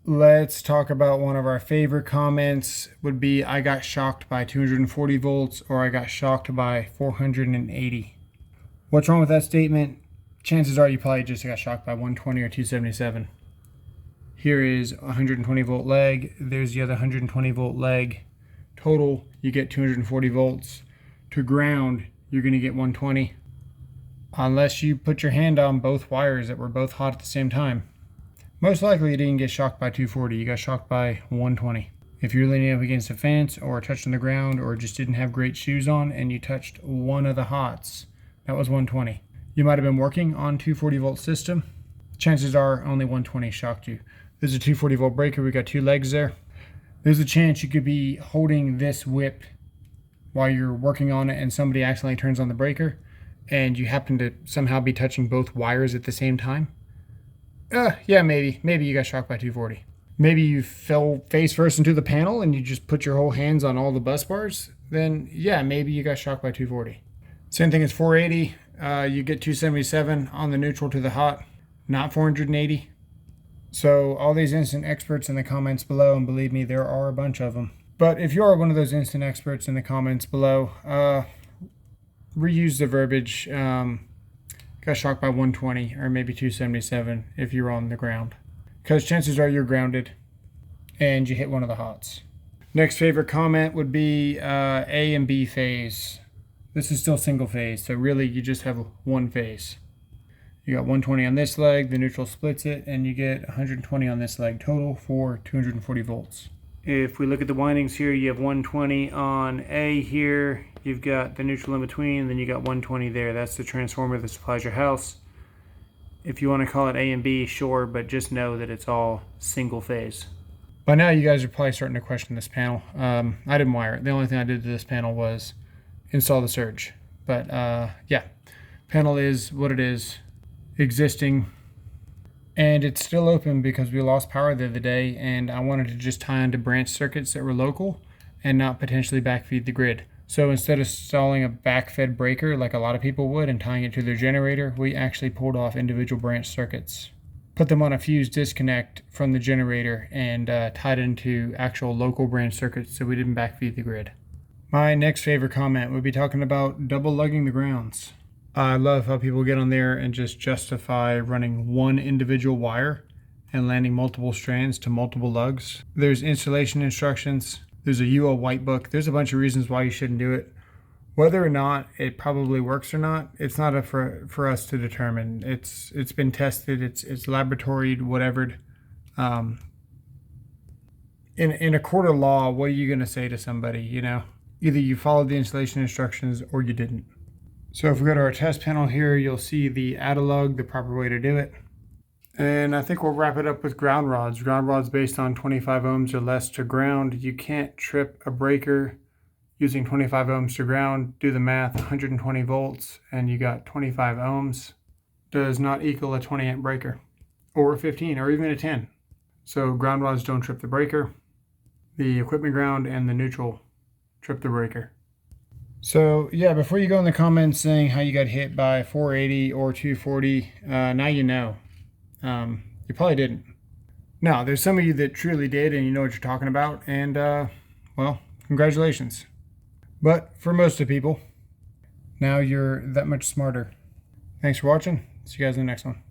Let's talk about one of our favorite comments would be, I got shocked by 240 volts or I got shocked by 480. What's wrong with that statement? Chances are you probably just got shocked by 120 or 277. Here is a 120 volt leg. There's the other 120 volt leg. Total, you get 240 volts. To ground, you're going to get 120. Unless you put your hand on both wires that were both hot at the same time. Most likely you didn't get shocked by 240, you got shocked by 120. If you're leaning up against a fence or touching the ground or just didn't have great shoes on and you touched one of the hots, that was 120. You might have been working on 240 volt system. Chances are only 120 shocked you. There's a 240 volt breaker, we got two legs there. There's a chance you could be holding this whip while you're working on it and somebody accidentally turns on the breaker and you happen to somehow be touching both wires at the same time. Yeah, maybe you got shocked by 240. Maybe you fell face first into the panel and you just put your whole hands on all the bus bars. Then yeah, maybe you got shocked by 240. Same thing as 480. You get 277 on the neutral to the hot, not 480. So all these instant experts in the comments below, and believe me, there are a bunch of them. But if you are one of those instant experts in the comments below, reuse the verbiage. Got shocked by 120 or maybe 277 if you're on the ground, because chances are you're grounded and you hit one of the hots. Next favorite comment would be A and B phase. This is still single phase, so really you just have one phase. You got 120 on this leg, the neutral splits it, and you get 120 on this leg total for 240 volts. If we look at the windings here, you have 120 on A here, you've got the neutral in between, then you got 120 there. That's the transformer that supplies your house. If you want to call it A and B, sure, but just know that it's all single phase. By now you guys are probably starting to question this panel. I didn't wire it. The only thing I did to this panel was install the surge. But yeah, panel is what it is, existing. And it's still open because we lost power the other day and I wanted to just tie into branch circuits that were local and not potentially backfeed the grid. So instead of installing a backfed breaker like a lot of people would and tying it to their generator, we actually pulled off individual branch circuits, put them on a fuse disconnect from the generator, and tied into actual local branch circuits so we didn't backfeed the grid. My next favorite comment would be talking about double lugging the grounds. I love how people get on there and just justify running one individual wire and landing multiple strands to multiple lugs. There's installation instructions. There's a UL white book. There's a bunch of reasons why you shouldn't do it. Whether or not it probably works or not, it's not up for us to determine. It's been tested. It's laboratoried, whatever. In a court of law, what are you going to say to somebody? You know, either you followed the installation instructions or you didn't. So if we go to our test panel here, you'll see the add-a-lug, the proper way to do it. And I think we'll wrap it up with ground rods. Ground rods based on 25 ohms or less to ground. You can't trip a breaker using 25 ohms to ground. Do the math, 120 volts, and you got 25 ohms. Does not equal a 20 amp breaker, or a 15, or even a 10. So ground rods don't trip the breaker. The equipment ground and the neutral trip the breaker. So yeah, before you go in the comments saying how you got hit by 480 or 240, now you know. You probably didn't. Now, there's some of you that truly did and you know what you're talking about, and well, congratulations. But for most of the people, now you're that much smarter. Thanks for watching. See you guys in the next one.